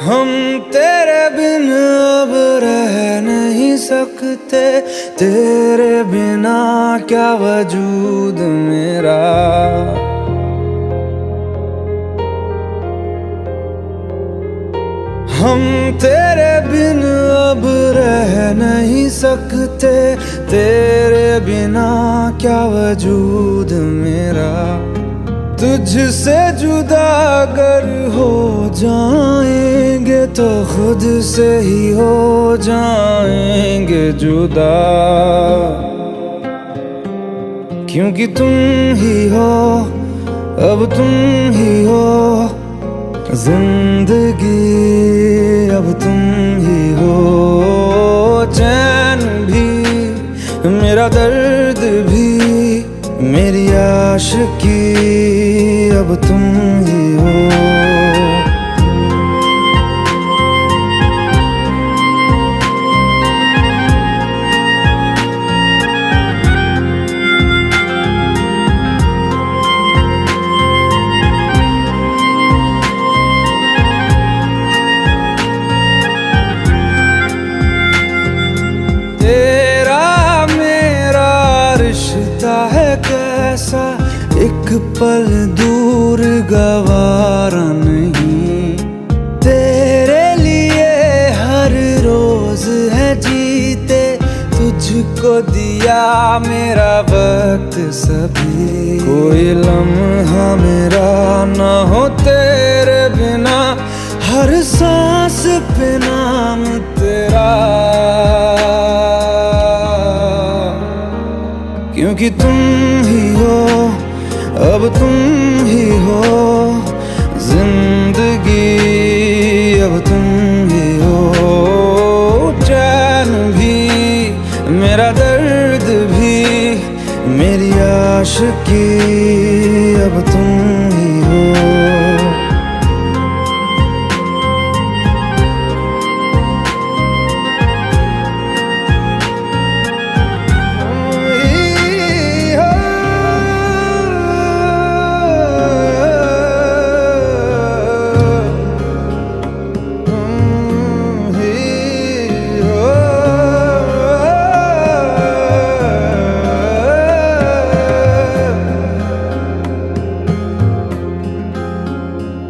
हम तेरे बिन अब रह नहीं सकते, तेरे बिना क्या वजूद मेरा। हम तेरे बिन अब रह नहीं सकते, तेरे बिना क्या वजूद मेरा। तुझसे जुदा अगर हो जाएंगे तो खुद से ही हो जाएंगे जुदा, क्योंकि तुम ही हो, अब तुम ही हो जिंदगी, अब तुम ही हो। चैन भी, मेरा दर्द भी, मेरी आशिकी, अब तुम ही हो। तेरा मेरा रिश्ता है कैसा, एक पल दूर गवारा नहीं। तेरे लिए हर रोज है जीते, तुझको दिया मेरा वक्त सभी। कोई लम्हा मेरा ना हो तेरे बिना, हर सांस पे नाम तेरा, क्योंकि तुम ही हो, अब तुम ही हो जिंदगी, अब तुम ही हो। चैन भी, मेरा दर्द भी, मेरी आशिकी, अब तुम ही हो।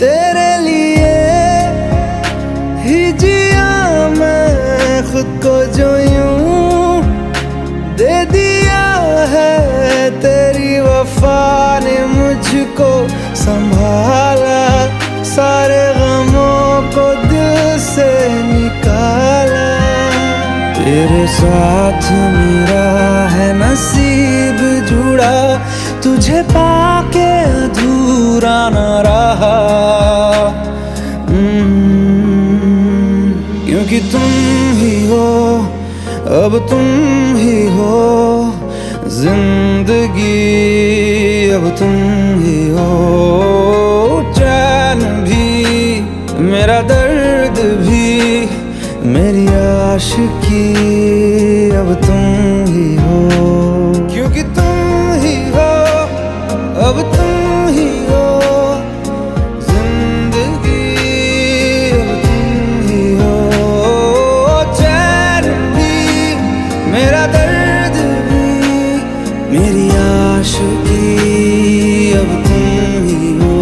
तेरे लिए ही जिया मैं खुद को, जो यूं दे दिया है तेरी वफा ने मुझको संभाला। सारे गमों को दिल से निकाला, तेरे साथ मेरा है नसीब जुड़ा, तुझे पाके अधूरा न रहा। क्योंकि तुम ही हो, अब तुम ही हो जिंदगी, अब तुम ही हो। चैन भी, मेरा दर्द भी, मेरी आशिकी, अब तुम ही हो। क्योंकि तुम ही हो, अब तुम ही हो जिंदगी, अब तुम ही हो। चैन भी, मेरा दर्द भी, मेरी आशिकी, अब तुम ही हो।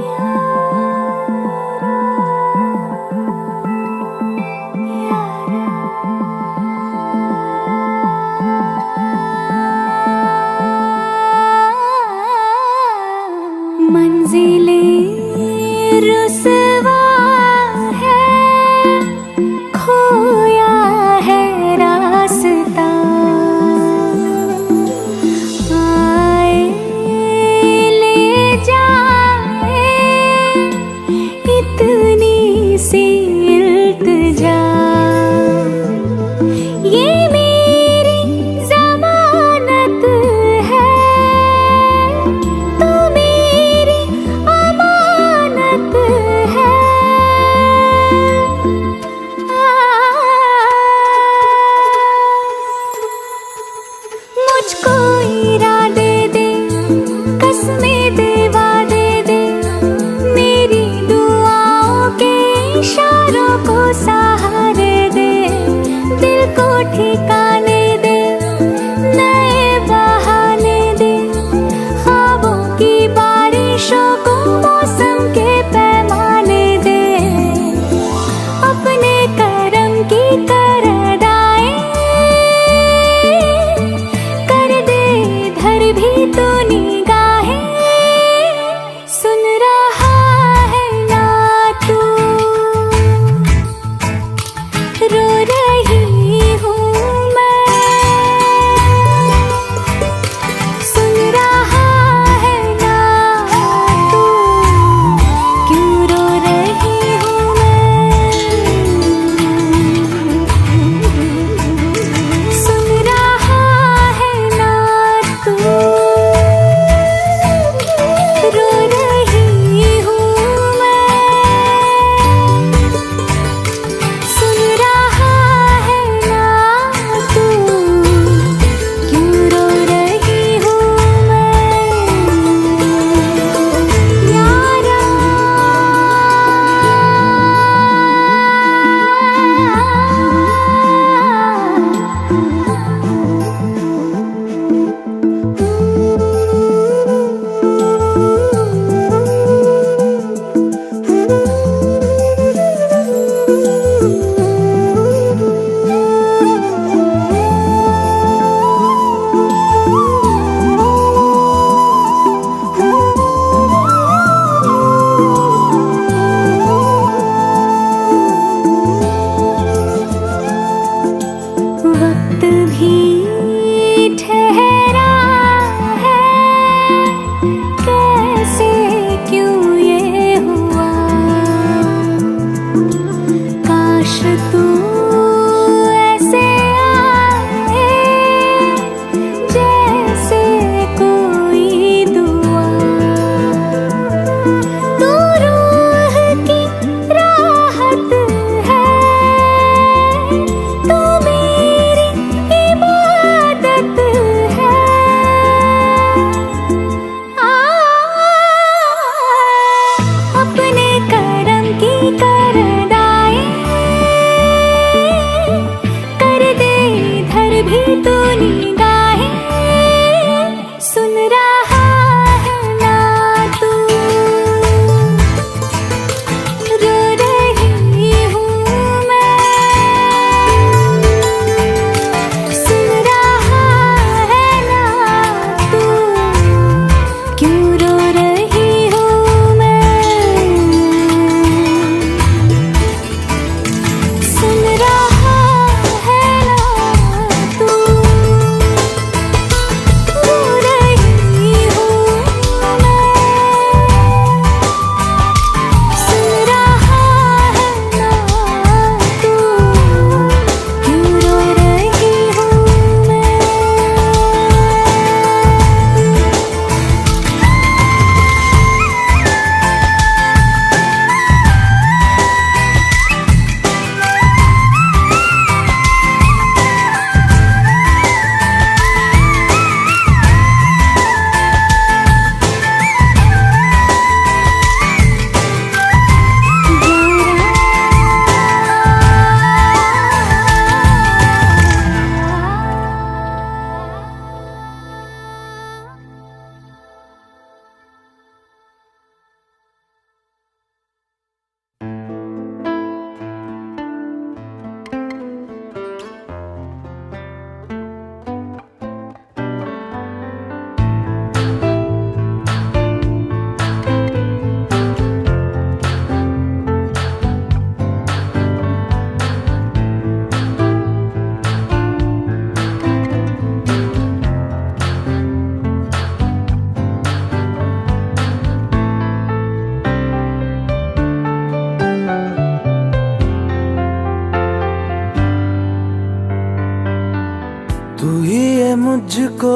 Yeah.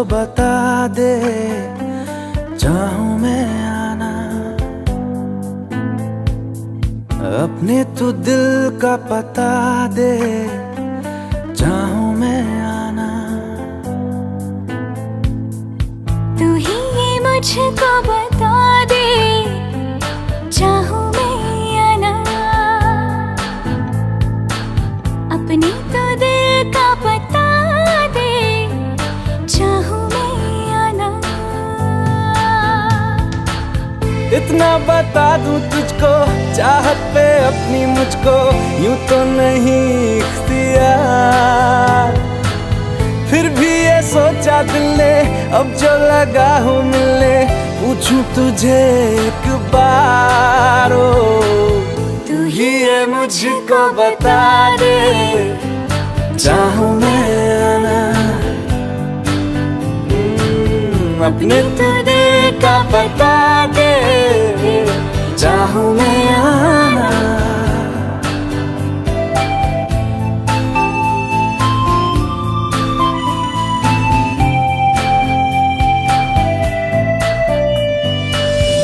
बता दे, चाहूं मैं आना अपने तू दिल का पता दे, चाहूं मैं आना। तू ही ये मुझको बता दे, चाहूं मैं आना अपने तो दिल का पता दे, चाहूं मैं आना। इतना बता दूं तुझको, चाहत पे अपनी मुझको यूं तो नहीं इख्तियार। फिर भी ये सोचा दिल ने, अब जो लगा हूँ मिलने, पूछूं तुझे एक बार। ओ तू ही ये मुझको बता दे, चाहूं मैं आना अपने तो दिल का पता दे, चाहूं मैं आना।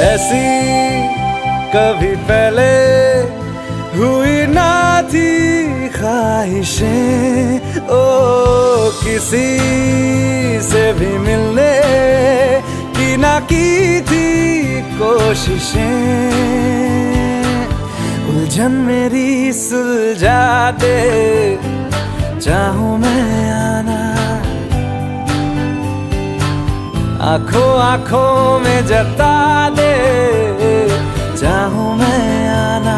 ऐसी कभी पहले हुई ना थी ख्वाहिशें, ओ किसी से भी मिलने की ना की थी कोशिशें। उलझन मेरी सुलझा दे, चाहूं मैं आना आंखों आंखों में जता दे, चाहूं मैं आना।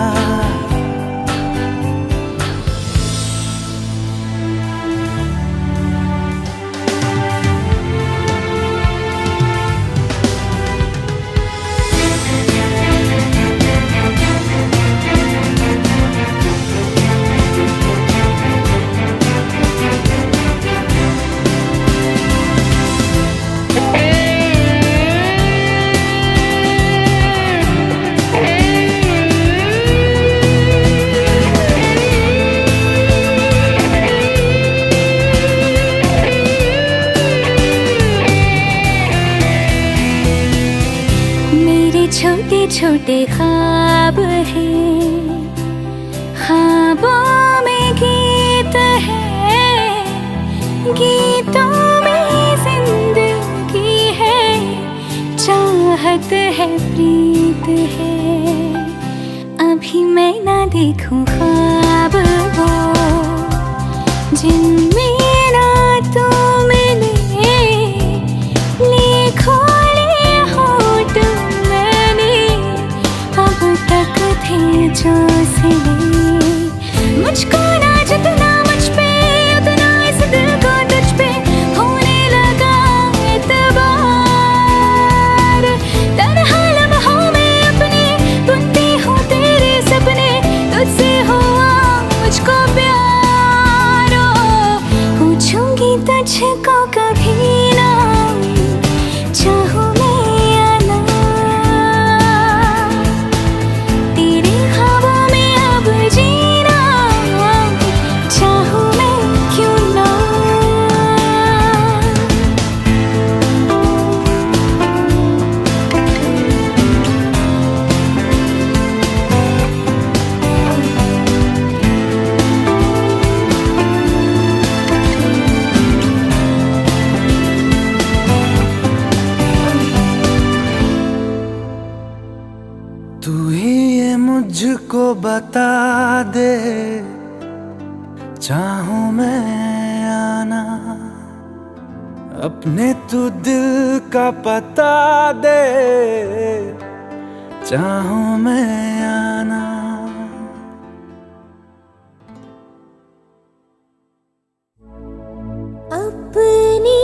छोटे छोटे ख्वाब हैं, ख्वाबों में गीत है, गीतों में जिंदगी है, चाहत है, प्रीत है। अभी मैं ना देखूं ख्वाब वो जिनमें ना तू मिले, लिखो जो सिले। मुझको ना जितना मुझ पे, उतना इस दिल को तुझ पे होने लगा एतबार। तन्हा लम्हों में अपने बुनती हूँ तेरे सपने, तुझसे हुआ मुझको प्यार। पूछूंगी तुझको कभी ना, चाहूं तू ही ये मुझको बता दे, चाहूं मैं आना अपने तू दिल का पता दे, चाहूं मैं आना। अपनी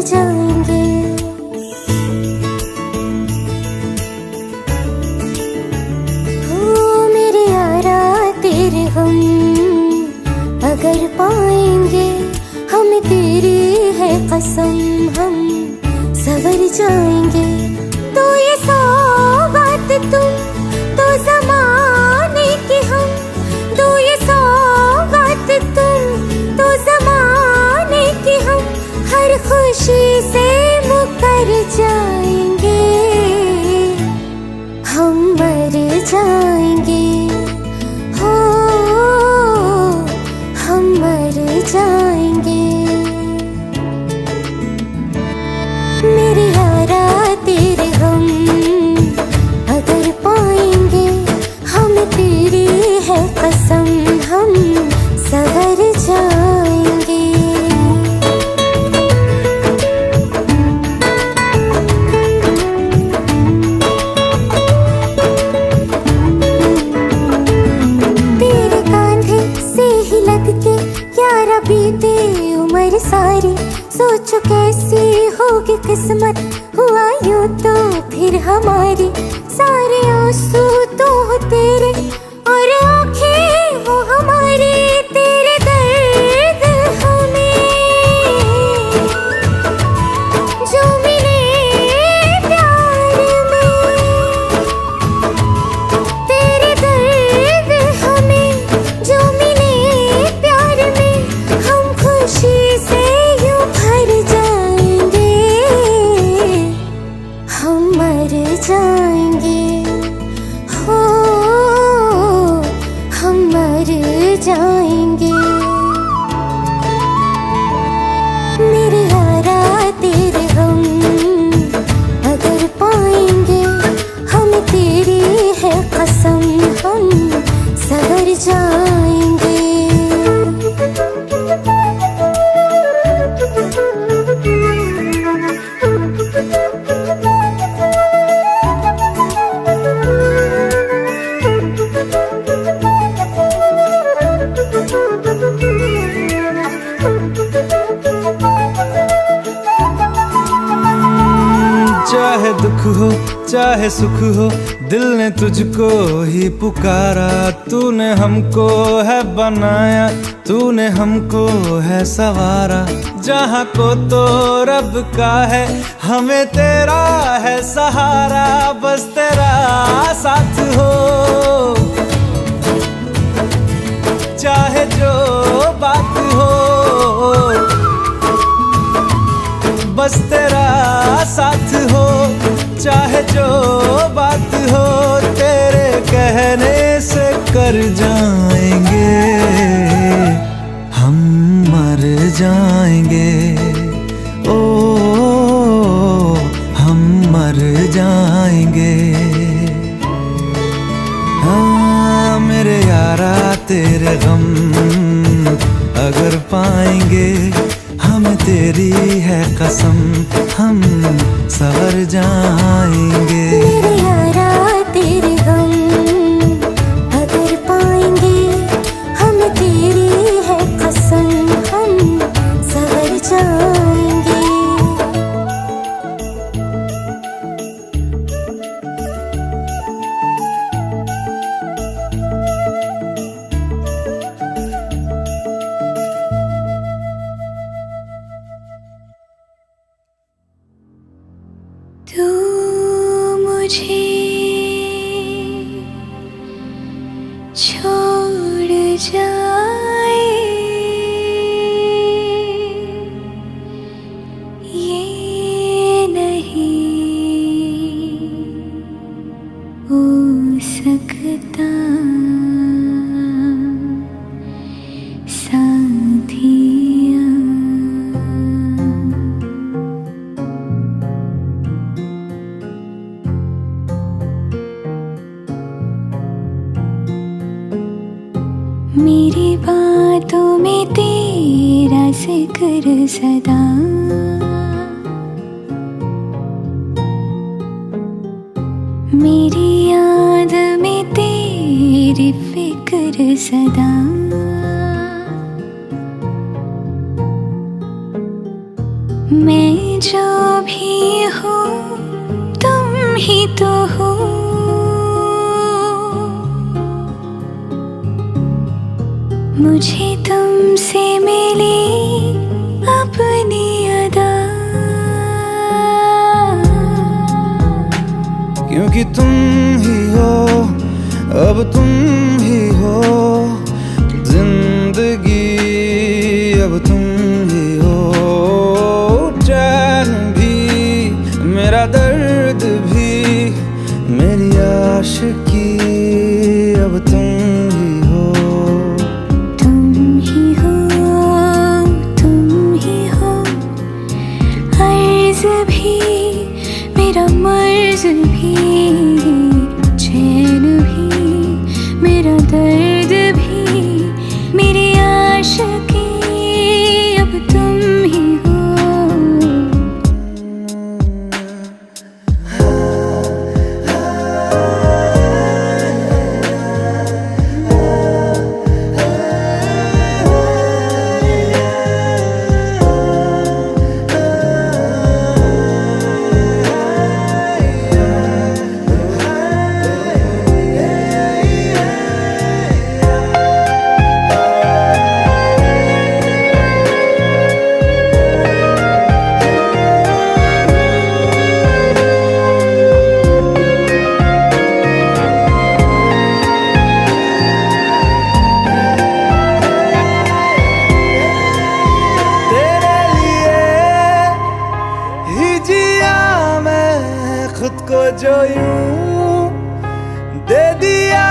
जाएंगे। ओ मेरे यारा तेरे हम अगर पाएंगे, हमें तेरी है कसम, हम सवर जाएंगे। तो ये सौगात तुम तो ज़माने की हम, तो ये सौगात तुम तो ज़माने की हम, हर खुशी से मुकर जाएंगे, हम मर जाएंगे। हो हम मर जाएंगे। मेरे यारा तेरे हम अगर पाएंगे, हमें तेरी है कसम, हम सवर जाएंगे। तेरे कांधे से ही लग के यारा बीते उम्र सारी, सोचो कैसी होगी किस्मत, हुआ यूं तो फिर हमारी। सारे आंसू तो हो तेरे और आंखें हो हमारी, तेरे दर्द हमें जो मिले प्यार में, तेरे दर्द हमें जो मिले प्यार में, हम खुशी से यूं भर जाएंगे, हम मर जाएंगे। हो हम मर जाएंगे। मेरे यारा तेरे हम अगर पाएंगे, हमें तेरी है कसम, हम सवर जाएंगे। चाहे दुख हो चाहे सुख हो, दिल ने तुझको ही पुकारा। तूने हमको है बनाया, तूने हमको है सवारा। जहाँ को तो रब का है, हमें तेरा है सहारा। बस तेरा साथ हो, चाहे जो बात हो, बस तेरा साथ हो, चाहे जो बात हो। तेरे कहने से कर जाएंगे, हम मर जाएंगे। ओ हम मर जाएंगे। हाँ मेरे यारा तेरे गम अगर पाएंगे, हमें तेरी है कसम, हम सवर जाएंगे। मेरे यारा तेरे गम अगर पाएंगे, हमें तेरी है कसम, हम सवर जाएंगे। तू मुझे छोड़ जाए, ये नहीं हो सकता साथिया। मेरी बातों में तेरा जिक्र सदा, मेरी याद में तेरी फिक्र सदा। मैं जो भी हो तुम ही तो हो। मुझे तुमसे मिली अपनी अदा, क्योंकि तुम ही हो, अब तुम ही हो जिंदगी, अब तुम ही हो चैन भी, मेरा दर्द भी, मेरी आशिकी, अब तुम ही हो। तुम ही हो, तुम ही हो, अर्ज़ भी मेरा मर्ज़ भी, चैन भी मेरा दर्द भी, मेरी आशिकी, अब तुम ही हो। खुद को जो यूं दे दिया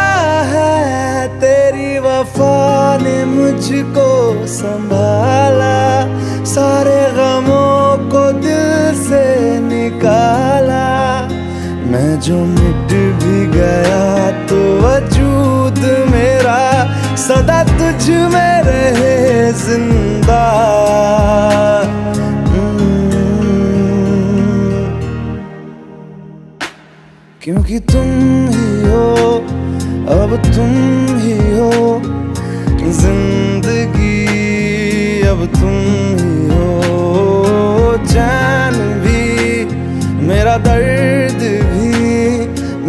है, तेरी वफा ने मुझको संभाला, सारे गमों को दिल से निकाला। मैं जो मिट भी गया तो वजूद मेरा सदा तुझ में रहे जिंदा। क्योंकि तुम ही हो, अब तुम ही हो जिंदगी, अब तुम ही हो चैन भी, मेरा दर्द भी,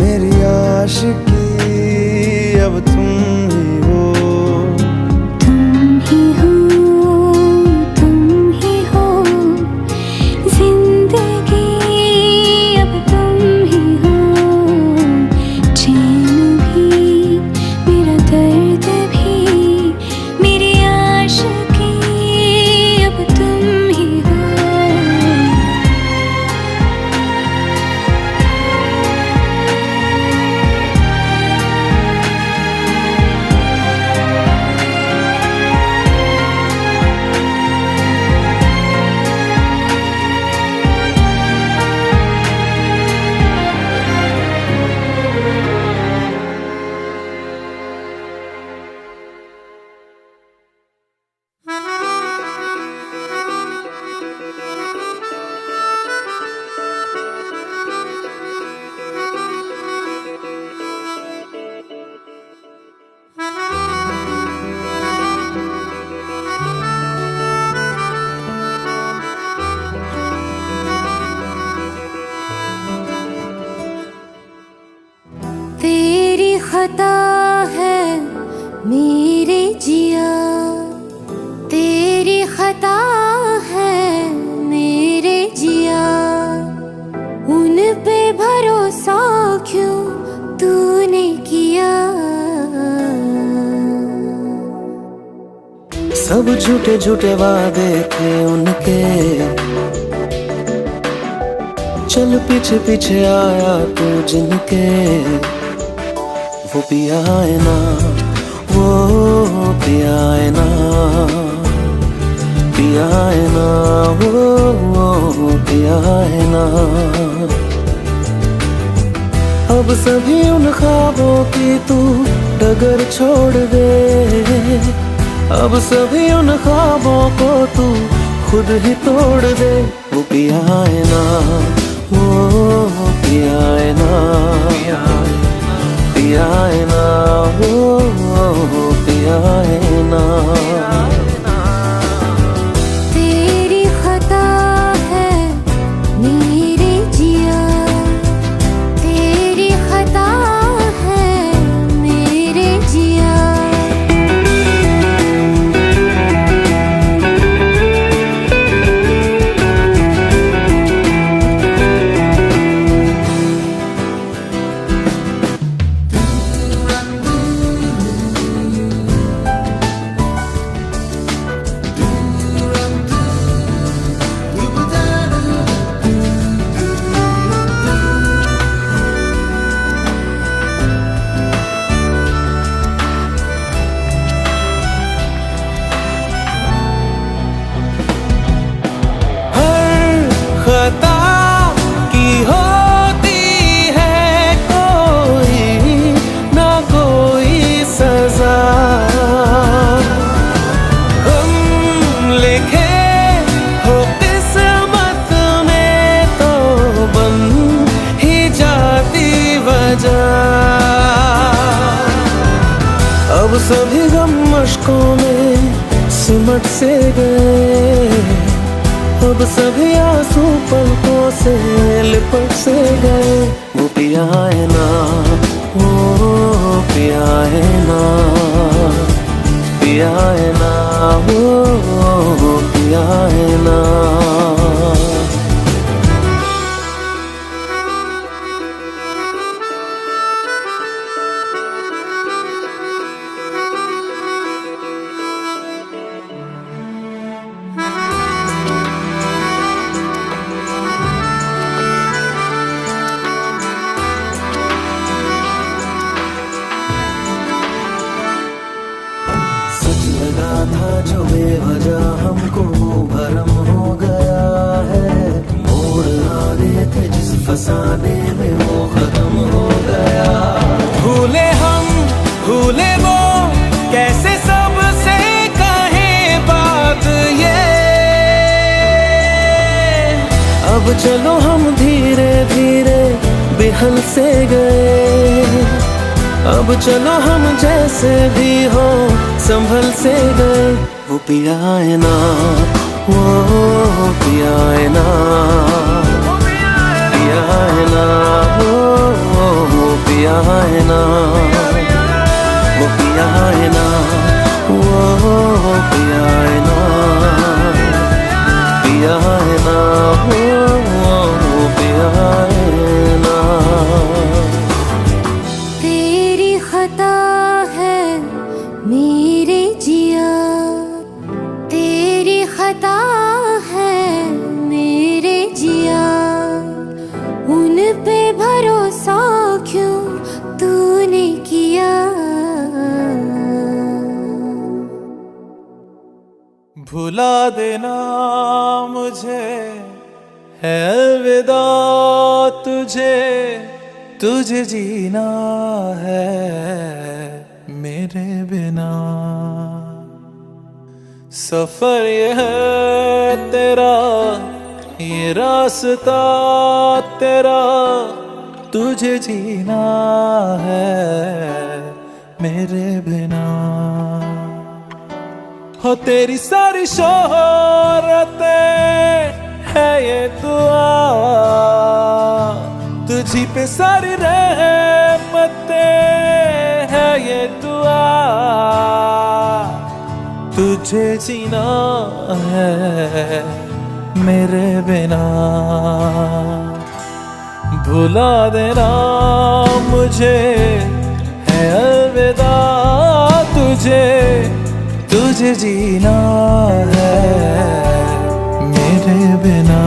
मेरी आशिकी, अब तुम ही हो। तुम ही हो, तुम ही हो जिंदगी, अब तुम ही हो चैन भी, मेरा दर्द भी, मेरी आशिकी, अब तुम ही हो। तेरी खता है मेरे जिया, तेरी खता है मेरे जिया, उन पे भरोसा क्यों तूने किया। सब झूठे झूठे वादे थे उनके, चल पीछे पीछे आया तू जिनके, वो पिया है ना, वो पिया है ना, पिया है ना, वो पिया है ना। अब सभी उन ख्वाबों की तू डगर छोड़ दे, अब सभी उन ख्वाबों को तू खुद ही तोड़ दे। वो पिया है ना, वो पिया है ना, पिया है ना, वो पिया है ना। तेरी खता है सभी गम मुश्कों में सिमट से गए, अब सभी आंसू पलकों से लिपट से गए। वो पिया है ना, वो पिया है ना, पिया है ना, वो पिया है ना। लगा था जो बेवजह हमको भरम हो गया है, मोड़ आने थे जिस फसाने में वो खत्म हो गया। भूले हम भूले वो, कैसे सबसे कहे बात ये। अब चलो हम धीरे धीरे बिहल से गए, अब चलो हम जैसे भी हो संभल से गए। वो पिया है ना, वो पिया है ना, पिया है ना, वो पिया है ना, वो पिया है ना, वो पिया है ना, पिया है ना, वो पिया है ना। तेरी खता है मेरे जिया, तेरी खता है मेरे जिया, उन पे भरोसा क्यों तूने किया। भुला देना मुझे है अलविदा तुझे, तुझे जीना है मेरे बिना। सफर ये है तेरा, ये रास्ता तेरा, तुझे जीना है मेरे बिना। हो तेरी सारी शोहरतें है ये दुआ, तुझी पे सारी रहमतें है ये दुआ, तुझे जीना है मेरे बिना। भुला देना मुझे है अलविदा तुझे, तुझे जीना है मेरे बिना।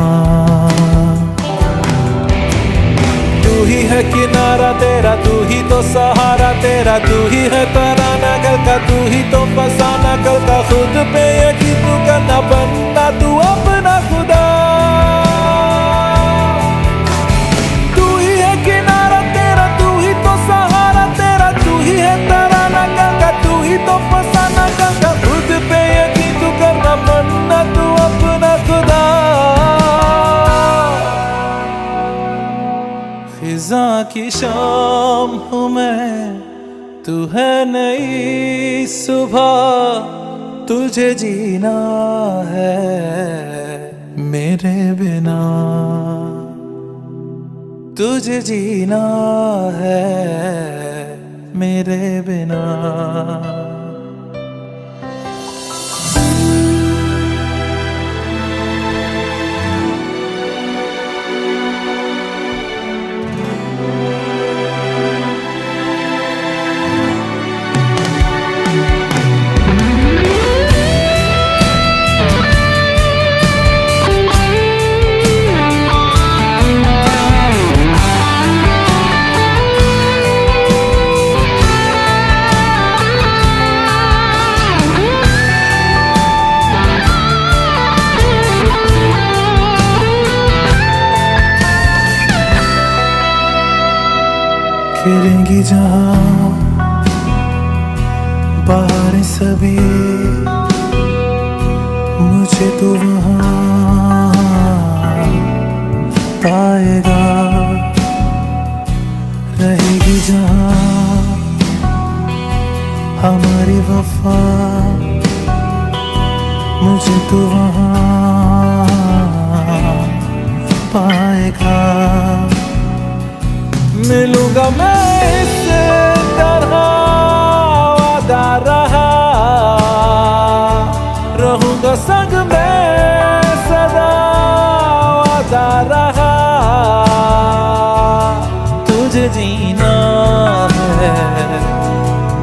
तू ही है किनारा तेरा, तू ही तो सहारा तेरा, तू ही है तराना गल का, तू ही तो फसाना गल का। खुद पे यकीन तू करना, बनना तू अपना खुदा। तू ही है किनारा तेरा, तू ही तो सहारा तेरा, तू ही है तराना गल का, तू ही तो फसाना गल का। खुद पे यकीन तू करना, बनना तू अपना खुदा। फिजा की शाम हूँ मैं, तू है नई सुबह, तुझे जीना है मेरे बिना, तुझे जीना है मेरे बिना। खेलेंगी जहाँ बाहर सभी, मुझे तो वहाँ पाएगा। रहेगी जहाँ हमारी बेवफा मुझे तो वहाँ पाएगा। मिलूंगा मैं इस तरह वादा रहा, रहूंगा संग में सदा वादा रहा। तुझे जीना है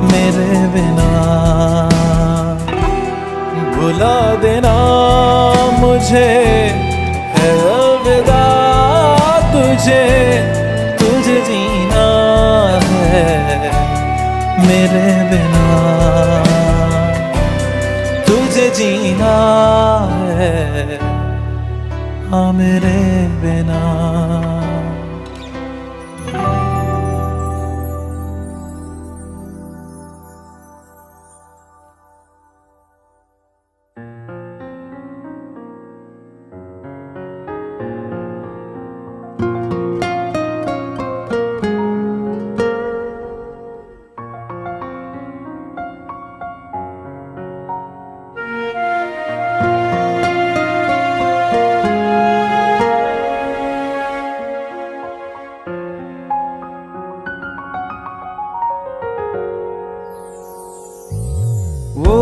मेरे बिना, भुला देना मुझे है अलविदा। तुझे तुझे जीना है मेरे बिना, तुझे जीना है हाँ मेरे बिना। वो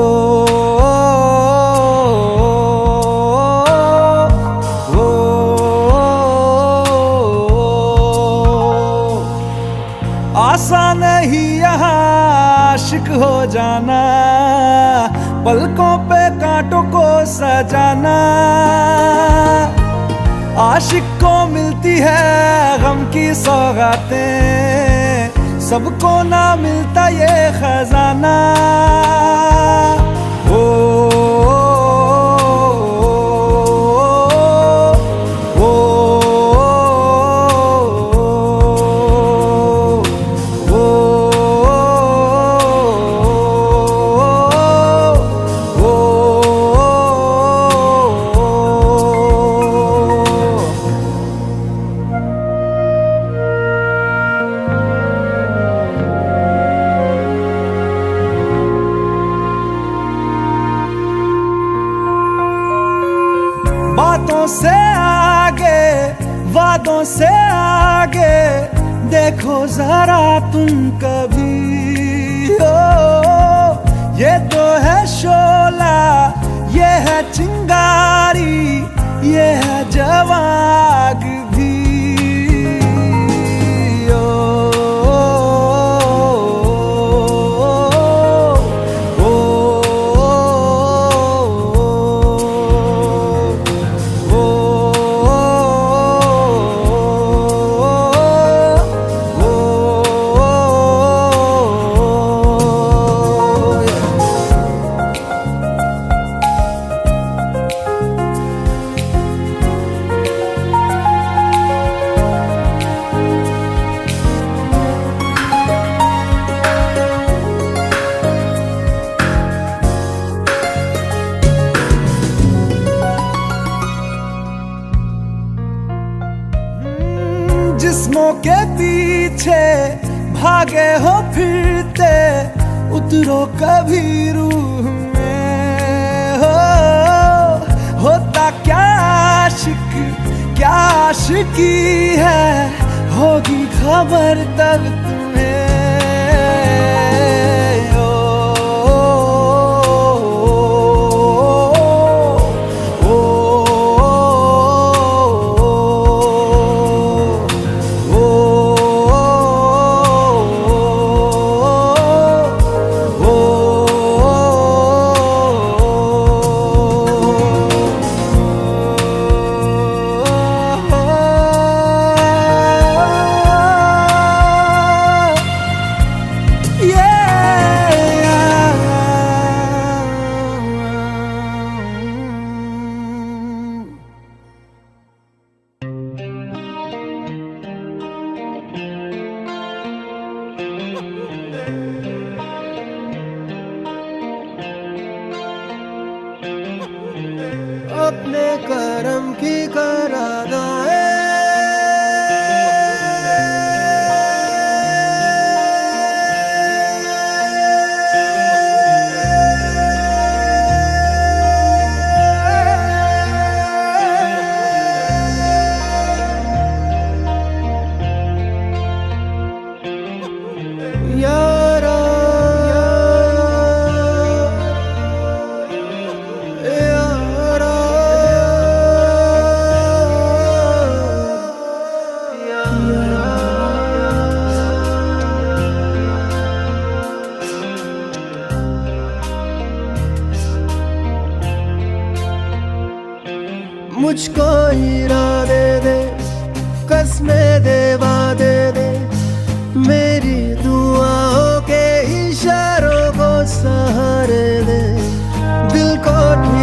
आसान नहीं यहाँ आशिक हो जाना, पलकों पे कांटों को सजाना। आशिक को मिलती है गम की सौगातें, सबको ना मिलता ये खजाना। ओ, ओ, ओ, बातों से आगे वादों से आगे देखो जरा तुम कभी। ओ ये तो है शोला, ये है चिंगारी, ये है जवाग भी। ओ, जिस्मों के पीछे भागे हो फिरते, उतरो कभी रूह में। होता क्या आशिक क्या आशिकी है, होगी खबर तब तुम्हें।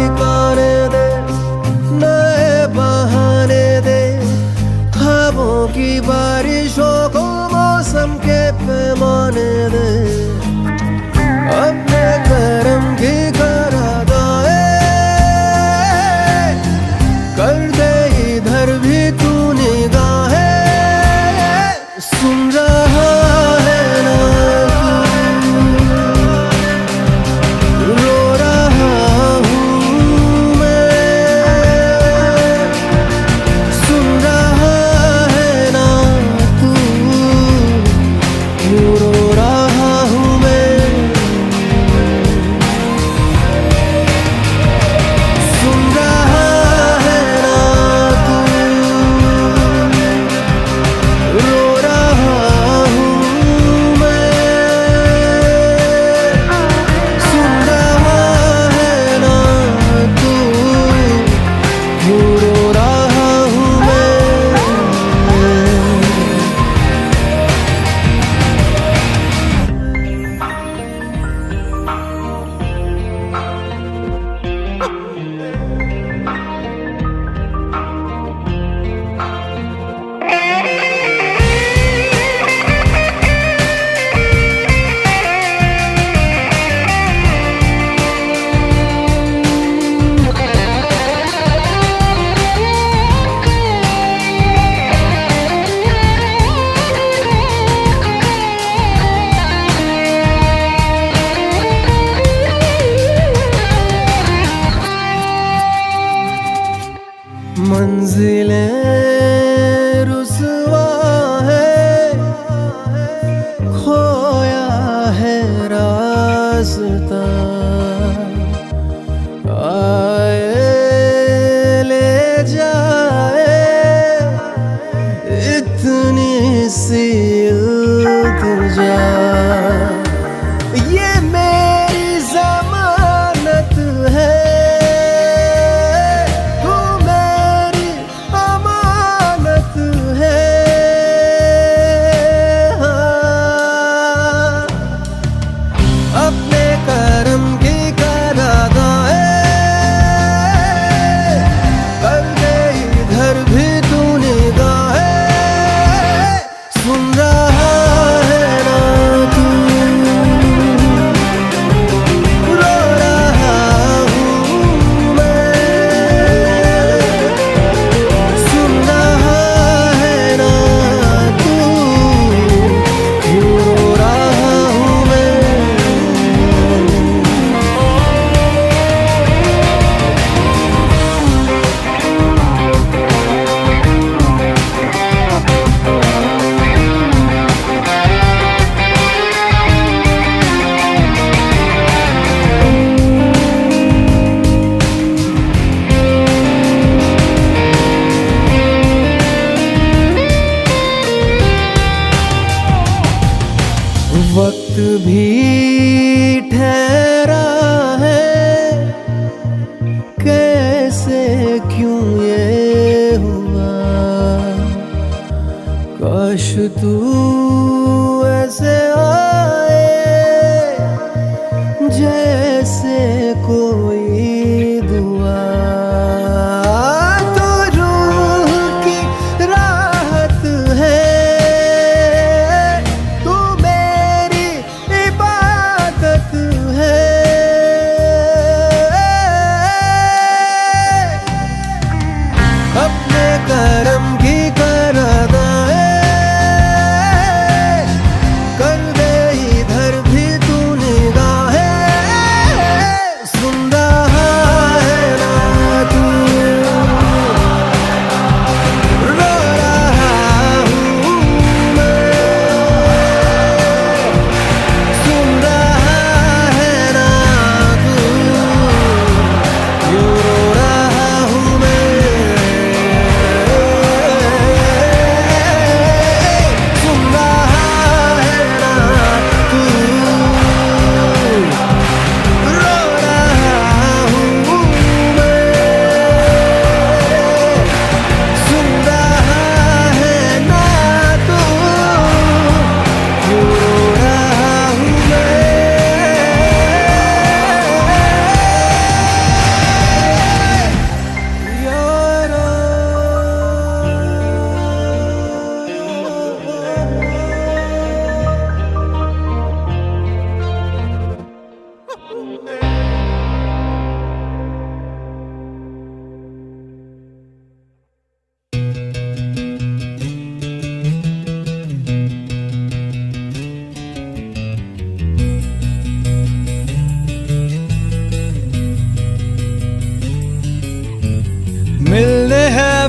ठिकाने दे, नए बहाने दे, ख्वाबों की बारिशों को मौसम के पैमाने दे, अपने करम की करादाए कर दे इधर भी तू निगाहें। सुन रहा है ना तू, रो रहा हूँ मैं। सुन रहा है ना तू, रो रहा हूँ मैं। सुन रहा है ना तू, रो रहा हूँ मैं। सुन रहा है ना तू, रो रहा हूँ मैं। मंजिलें रुसवा है, खोया है रास्ता, आए ले जाए इतनी सी इल्तिजा। ये मेरी जमानत है, तू मेरी अमानत है। हाँ, अपने करम की करादाए कर दे इधर भी तू निगाहें। सुन रहा है ना तू, रो रहा हूँ मैं। सुन रहा है ना तू, रो रहा हूँ मैं। वक्त भी ठहरा है, कैसे क्यों ये हुआ। काश तू ऐसे आए जैसे कोई दुआ। तो रूह की राहत है, तू मेरी इबादत है। अपने करम की करादाए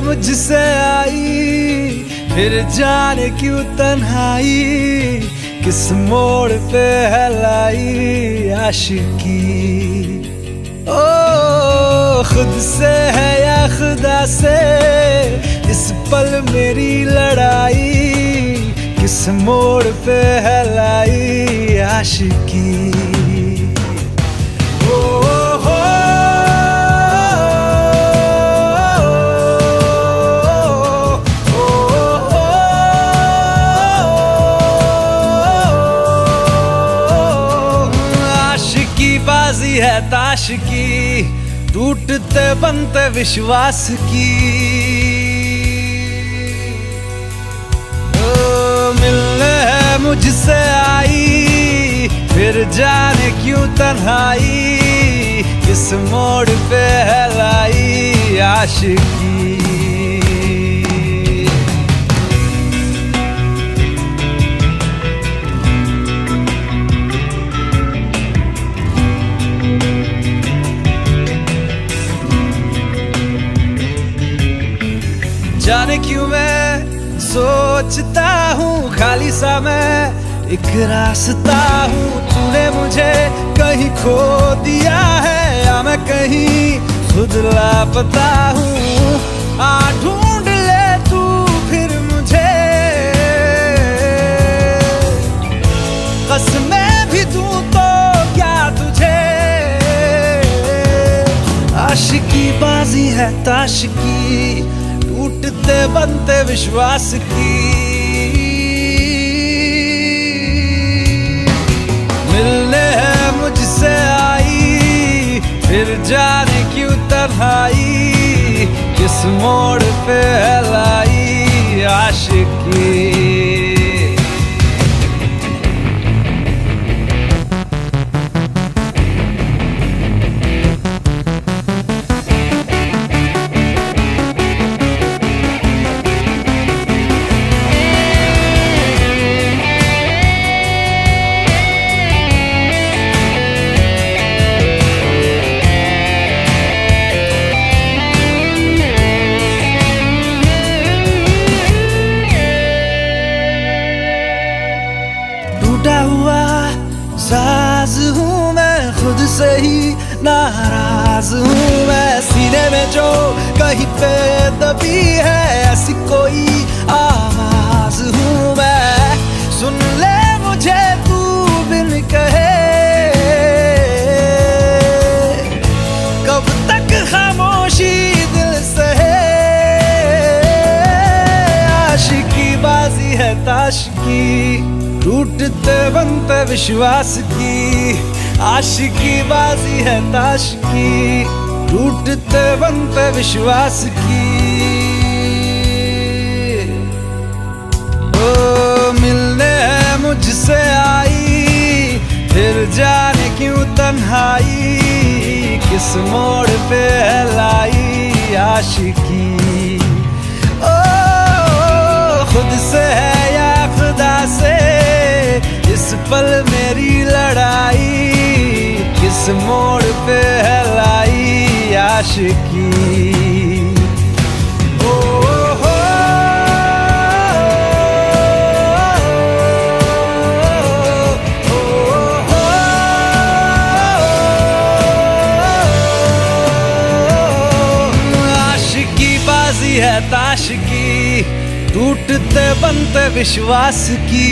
मुझसे आई, फिर जाने क्यों तन्हाई, किस मोड़ पे है लाई आशिकी। ओ खुद से है या खुदा से, इस पल मेरी लड़ाई, किस मोड़ पे है लाई आशिकी। बाजी है ताश की, टूटते बनते विश्वास की। मिलने है मुझसे आई, फिर जाने क्यों तन्हाई, किस मोड़ पे है लाई आशिकी। जाने क्यों मैं सोचता हूँ खाली सा मैं एक रास्ता हूँ, तूने मुझे कहीं खो दिया है या मैं कहीं खुद लापता हूँ। आ ढूंढ ले तू फिर मुझे, कसमें भी दूँ तो क्या तुझे। आशिकी बाजी है ताश की, टूटते बनते विश्वास की। मिलने है मुझसे आई, फिर जाने क्यों तन्हाई, किस मोड़ पे है लाई आशिकी। टूटा हुआ साज हूँ मैं, खुद से ही नाराज हूँ मैं। सीने में जो कहीं पे दबी है, ऐसी कोई आवाज हूँ मैं। सुन ले मुझे तू बिन कहे, कब तक खामोशी दिल सहे। आशिकी बाजी है ताश की, टूटते बनते विश्वास की। आशिकी बाजी है ताश की, टूटते बनते विश्वास की। ओ मिलने है मुझसे आई, फिर जाने क्यों तन्हाई, किस मोड़ पे है लाई आशिकी। ओ खुद से है या खुदा से, इस पल मेरी लड़ाई, किस मोड़ पे है लाई आशिकी। ओ हो आशिकी बाजी है ताश की, टूटते बनते विश्वास की।